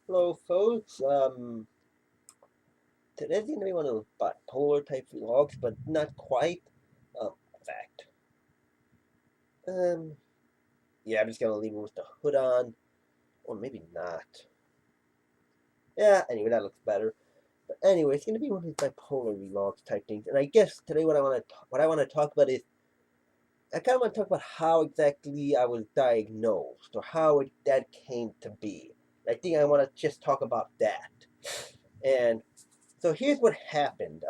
Hello, folks. Today's gonna be one of those bipolar type vlogs, but not quite. In fact, um, yeah, I'm just gonna leave it with the hood on, or maybe not. Yeah, anyway, that looks better. But anyway, it's gonna be one of these bipolar vlogs type things, and I guess today what I want to talk about is I kind of want to talk about how exactly I was diagnosed or how that came to be. I think I want to just talk about that. And so here's what happened.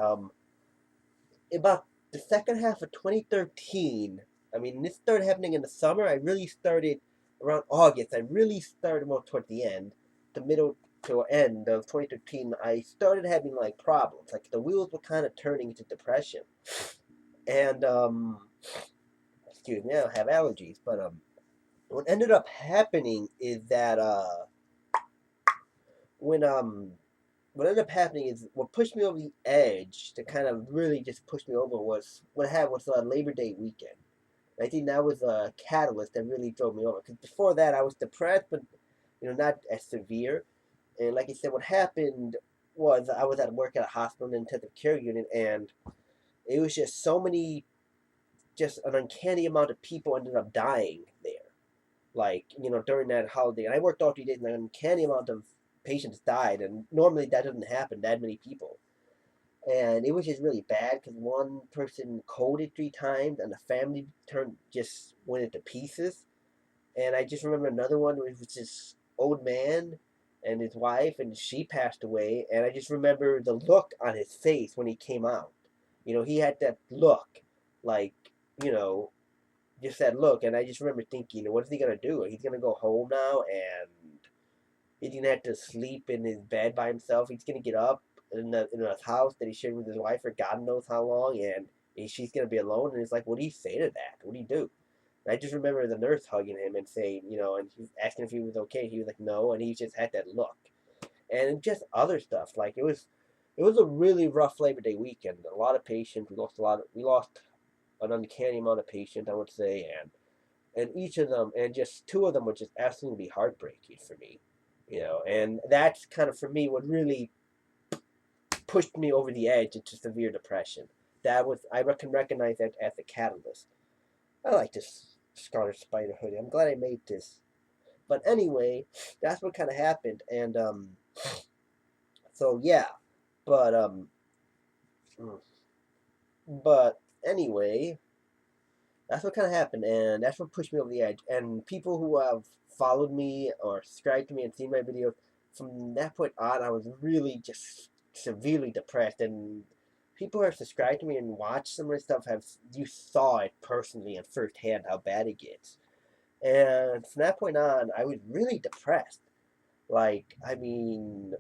About the second half of 2013, I mean, this started happening in the summer. I really started around August. I really started more toward the end, the middle to end of 2013. I started having like problems. Like the wheels were kind of turning into depression. And, excuse me, I have allergies. But, what ended up happening is that, when, what ended up happening is what pushed me over the edge to kind of really just push me over was what happened was Labor Day weekend. I think that was a catalyst that really drove me over. Because before that, I was depressed, but not as severe. And like I said, what happened was I was at work at a hospital, an intensive care unit, and it was just so many, just an uncanny amount of people ended up dying there. Like during that holiday, and I worked all 3 days, and an uncanny amount of patients died, and normally that doesn't happen that many people. And it was just really bad because one person coded 3 times, and the family turned just went into pieces. And I just remember another one was this old man and his wife, and she passed away. And I just remember the look on his face when he came out. He had that look, like you know, just that look. And I just remember thinking, what is he gonna do? He's gonna go home now, and he's gonna have to sleep in his bed by himself. He's gonna get up in a house that he shared with his wife for God knows how long, and she's gonna be alone. And it's like, what do you say to that? What do you do? And I just remember the nurse hugging him and saying, and he was asking if he was okay. He was like, no, and he just had that look, and just other stuff. Like it was a really rough Labor Day weekend. A lot of patients. We lost an uncanny amount of patients, I would say, and each of them, and just two of them were just absolutely heartbreaking for me. And that's kind of for me what really pushed me over the edge into severe depression. That was I can recognize that as a catalyst. I like this Scarlet Spider hoodie. I'm glad I made this. But anyway, that's what kind of happened, and so yeah, but mm, but anyway, that's what kind of happened, and that's what pushed me over the edge. And people who have followed me or subscribed to me and seen my videos, from that point on, I was really just severely depressed. And people who have subscribed to me and watched some of my stuff you saw it personally and firsthand how bad it gets. And from that point on, I was really depressed. Like, I mean,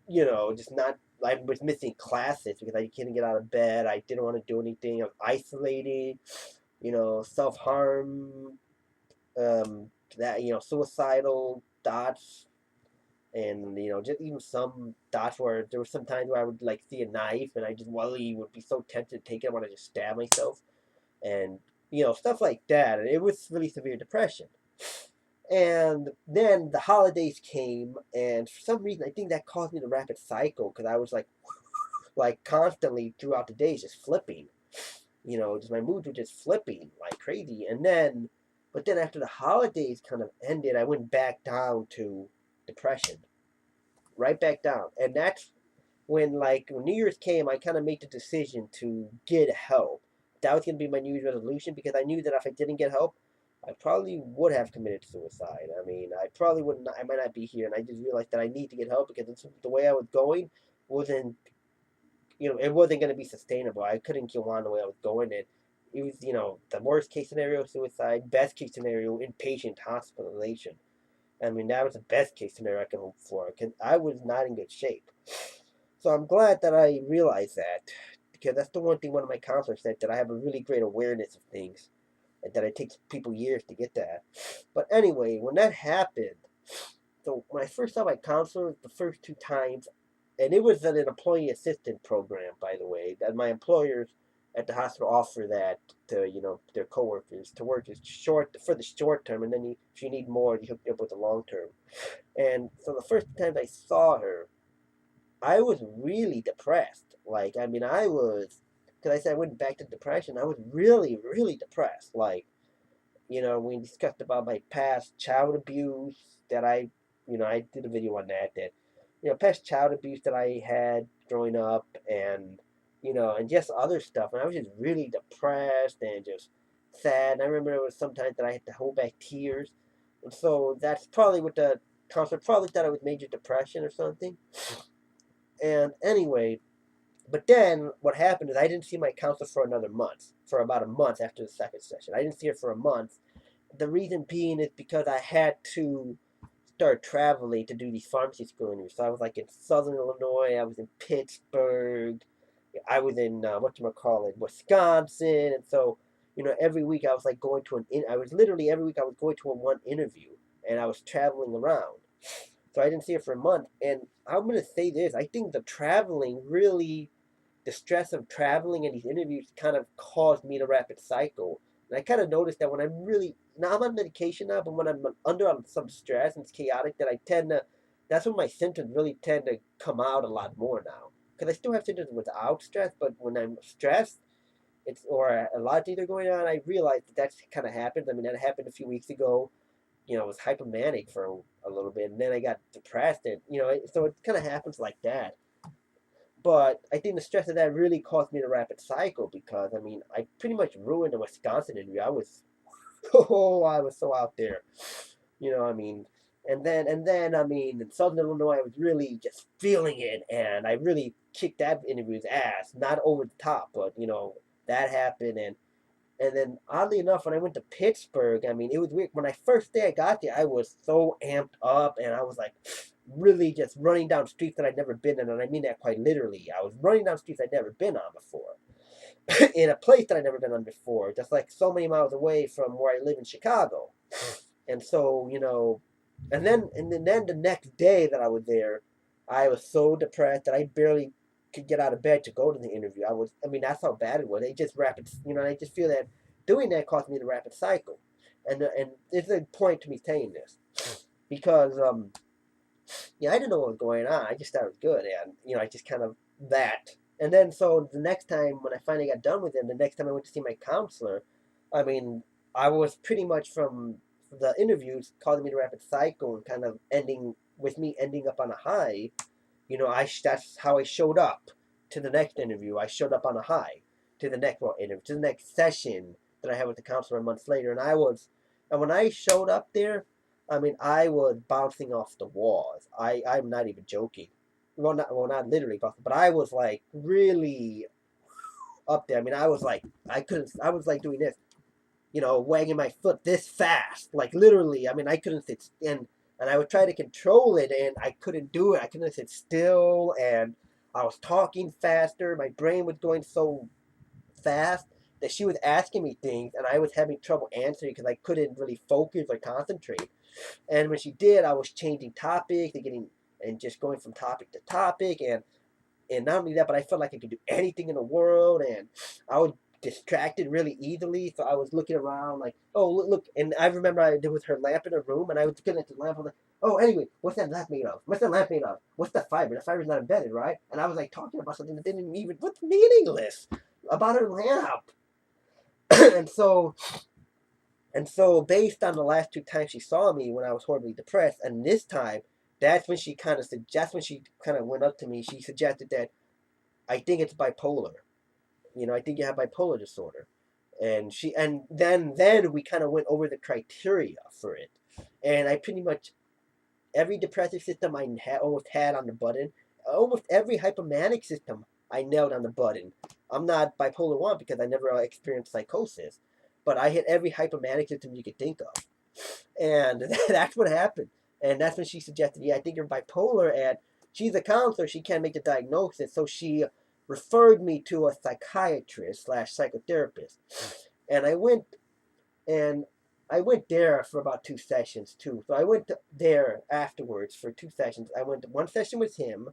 just not. I was missing classes because I couldn't get out of bed. I didn't want to do anything. I was isolated, self harm, that suicidal thoughts, and just even some thoughts where there were some times where I would like see a knife and I just really would be so tempted to take it, I want to just stab myself, and stuff like that. And it was really severe depression. And then the holidays came, and for some reason, I think that caused me the rapid cycle because I was like constantly throughout the days just flipping. Just my moods were just flipping like crazy. But then after the holidays kind of ended, I went back down to depression, right back down. And that's when New Year's came, I kind of made the decision to get help. That was going to be my New Year's resolution because I knew that if I didn't get help, I probably would have committed suicide. I mean, I probably would not, I might not be here. And I just realized that I need to get help because the way I was going wasn't, it wasn't going to be sustainable. I couldn't go on the way I was going. And it was, the worst case scenario, suicide, best case scenario, inpatient hospitalization. I mean, that was the best case scenario I could hope for because I was not in good shape. So I'm glad that I realized that because that's the one thing one of my counselors said, that I have a really great awareness of things and that it takes people years to get that. But anyway, when that happened, so when I first saw my counselor the first 2 times, and it was an employee assistance program, by the way, that my employers at the hospital offer that to their coworkers to work is for the short term, and then if you need more, you hook you up with the long term. And so the first time I saw her, I was really depressed. Like, I mean, I was, because I said I went back to depression. I was really, really depressed. Like, we discussed about my past child abuse that I did a video on that, past child abuse that I had growing up, and just other stuff. And I was just really depressed and just sad. And I remember it was sometimes that I had to hold back tears. And so that's probably what the counselor probably thought it was major depression or something. And anyway, but then what happened is I didn't see my counselor for another month, for about a month after the second session. I didn't see her for a month. The reason being is because I had to start traveling to do these pharmacy school interviews. So I was like in Southern Illinois, I was in Pittsburgh, I was in whatchamacallit, Wisconsin, and so every week I was like going to I was literally every week I was going to one interview, and I was traveling around. So I didn't see her for a month, and I'm gonna say this: I think the stress of traveling and these interviews kind of caused me to rapid cycle. And I kind of noticed that when I'm really now I'm on medication now, but when I'm under some stress and it's chaotic, that's when my symptoms really tend to come out a lot more now. Because I still have symptoms without stress, but when I'm stressed, or a lot of things are going on. I realized that kind of happens. I mean, that happened a few weeks ago. I was hypomanic for a little bit, and then I got depressed, and so it kind of happens like that. But I think the stress of that really caused me to rapid cycle because I mean I pretty much ruined the Wisconsin interview. I was I was so out there. I mean, and then I mean in Southern Illinois I was really just feeling it, and I really kicked that interview's ass. Not over the top, but that happened. And then, oddly enough, when I went to Pittsburgh, I mean, it was weird. When I first day I got there, I was so amped up, and I was like, really just running down streets that I'd never been in, and I mean that quite literally. I was running down streets I'd never been on before, in a place that I'd never been on before, just like so many miles away from where I live in Chicago. And so, and then the next day that I was there, I was so depressed that I barely could get out of bed to go to the interview. I mean, that's how bad it was. It just rapid, I just feel that doing that caused me the rapid cycle. And it's a point to me saying this because, I didn't know what was going on. I just thought it was good. And, I just kind of that. And then, so the next time when I finally got done with him, the next time I went to see my counselor, I mean, I was pretty much from the interviews causing me the rapid cycle and kind of ending up on a high. That's how I showed up to the next interview. I showed up on a high to the next interview, to the next session that I had with the counselor months later. And when I showed up there, I mean, I was bouncing off the walls. I'm not even joking. Not literally bouncing, but I was like really up there. I mean, I was like, I was like doing this, wagging my foot this fast, like literally. I mean, I couldn't sit and I would try to control it, and I couldn't do it. I couldn't sit still, and I was talking faster. My brain was going so fast that she was asking me things, and I was having trouble answering because I couldn't really focus or concentrate. And when she did, I was changing topics and just going from topic to topic, and not only that, but I felt like I could do anything in the world, and I was distracted really easily. So I was looking around like, oh, look. And I remember there was her lamp in her room, and I was looking at the lamp. I was like, oh, anyway, what's that lamp made of? What's that lamp made of? What's the fiber? The fiber's not embedded, right? And I was like talking about something that didn't even, what's meaningless about her lamp. and so and so based on the last two times she saw me when I was horribly depressed, and this time, that's when she kind of went up to me. She suggested that I think it's bipolar. I think you have bipolar disorder. And then we kind of went over the criteria for it. And I pretty much, every depressive system I almost had on the button, almost every hypomanic system I nailed on the button. I'm not bipolar 1 because I never experienced psychosis, but I hit every hypomanic system you could think of. And that's what happened. And that's when she suggested, yeah, I think you're bipolar. And she's a counselor. She can't make the diagnosis. So she referred me to a psychiatrist / psychotherapist. And I went there for about 2 sessions too. So I went there afterwards for 2 sessions. I went to one session with him,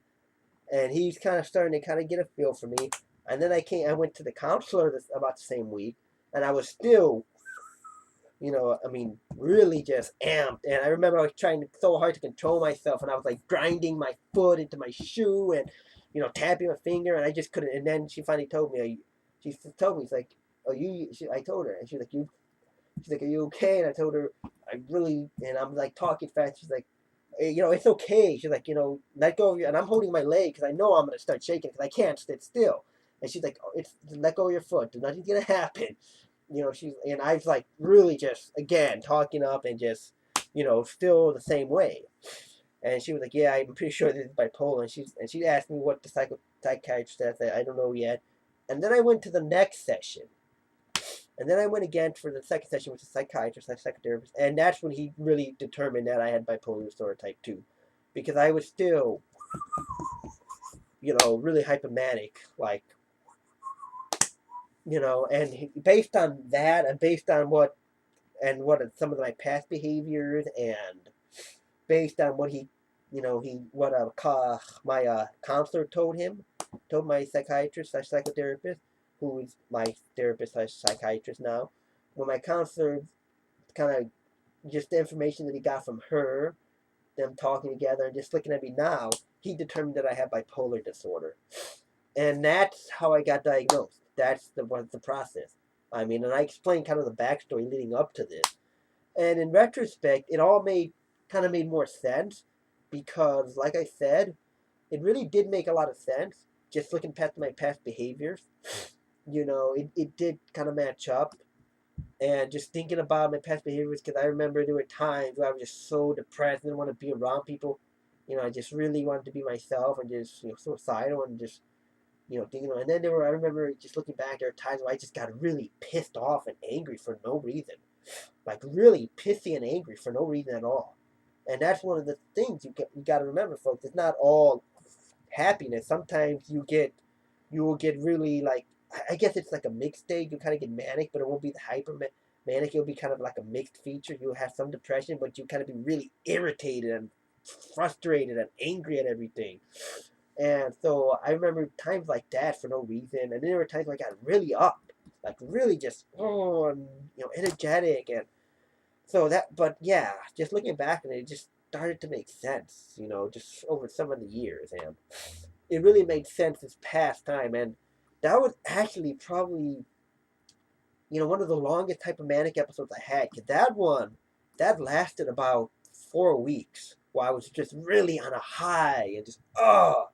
and he's kind of starting to kind of get a feel for me. And then I went to the counselor about the same week, and I was still, I mean, really just amped. And I remember I was trying so hard to control myself, and I was like grinding my foot into my shoe and, tapping my finger, and I just couldn't. And then she finally told me, she's like, oh, I told her, and she's like, are you okay? And I told her, I really, and I'm like talking fast. She's like, hey, it's okay. She's like, let go of your, and I'm holding my leg because I know I'm going to start shaking because I can't sit still. And she's like, oh, let go of your foot. Nothing's going to happen. And I was like really just, again, talking up and just, still the same way. And she was like, yeah, I'm pretty sure this is bipolar. And she asked me what the psychiatrist said. I don't know yet. And then I went to the next session. And then I went again for the second session with the psychiatrist, the psychotherapist, and that's when he really determined that I had bipolar disorder type 2. Because I was still, really hypomanic, like, and based on that and based on what some of my past behaviors and based on what my counselor told my psychiatrist slash psychotherapist, who is my therapist slash psychiatrist now, when my counselor kind of just the information that he got from her, them talking together and just looking at me now, he determined that I have bipolar disorder. And that's how I got diagnosed. That's the process. I mean, and I explained kind of the backstory leading up to this. And in retrospect, it all made more sense because, like I said, it really did make a lot of sense. Just looking past my past behaviors, it did kind of match up. And just thinking about my past behaviors, because I remember there were times where I was just so depressed, didn't want to be around people. I just really wanted to be myself and just, suicidal and just, thinking. And then I remember just looking back, there were times where I just got really pissed off and angry for no reason. Like really pissy and angry for no reason at all. And that's one of the things you got to remember, folks. It's not all happiness. Sometimes you will get really like, I guess it's like a mixed state. You kind of get manic, but it won't be the hyper manic. It'll be kind of like a mixed feature. You'll have some depression, but you kind of be really irritated and frustrated and angry at everything. And so I remember times like that for no reason. And then there were times where I got really up, like really just and, energetic. And so but yeah, just looking back and it just started to make sense, just over some of the years. And it really made sense this past time. And that was actually probably, one of the longest type of manic episodes I had. Because that lasted about 4 weeks while I was just really on a high and just, oh.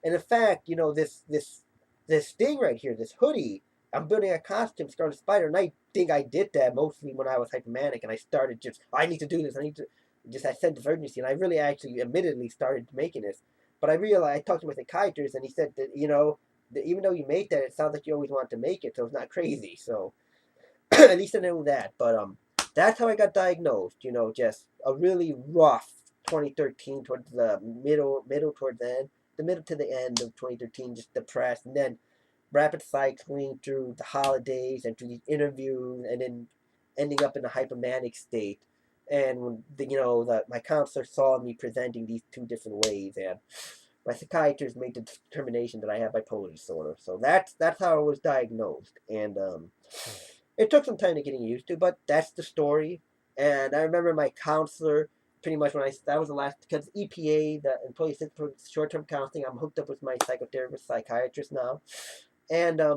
And in fact, this thing right here, this hoodie, I'm building a costume, Scarlet Spider, and I think I did that mostly when I was hypomanic, and I started just, I need to do this, I sense of urgency, and I really actually admittedly started making this. But I realized, I talked to my psychiatrist, and he said that, that even though you made that, it sounds like you always wanted to make it, so it's not crazy. So at least I know that. But that's how I got diagnosed. Just a really rough 2013 towards the middle towards the middle to the end of 2013, just depressed, and then rapid cycling through the holidays and through these interviews, and then ending up in a hypomanic state. And when my counselor saw me presenting these two different ways, and my psychiatrist made the determination that I have bipolar disorder. So that's how I was diagnosed, and it took some time to getting used to, but that's the story. And I remember my counselor pretty much that was the last, because EPA, the Employee Assistance Short-Term Counseling, I'm hooked up with my psychotherapist, psychiatrist now. And, I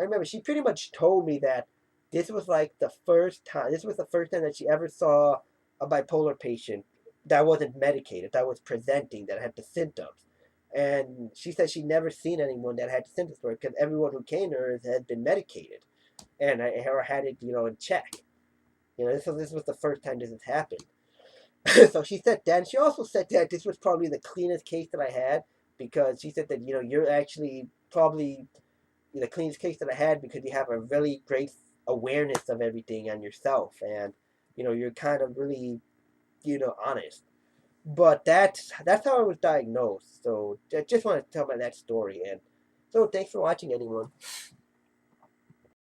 remember she pretty much told me that this was the first time that she ever saw a bipolar patient that wasn't medicated, that was presenting, that had the symptoms. And she said she'd never seen anyone that had the symptoms for it, because everyone who came to her had been medicated and or had it, in check. This was the first time this has happened. So she said that, and she also said that this was probably the cleanest case that I had, because she said that, you're actually probably the cleanest case that I had because you have a really great awareness of everything on yourself, and, you're kind of really, honest. But that's how I was diagnosed. So I just want to tell about that story. And so thanks for watching, anyone.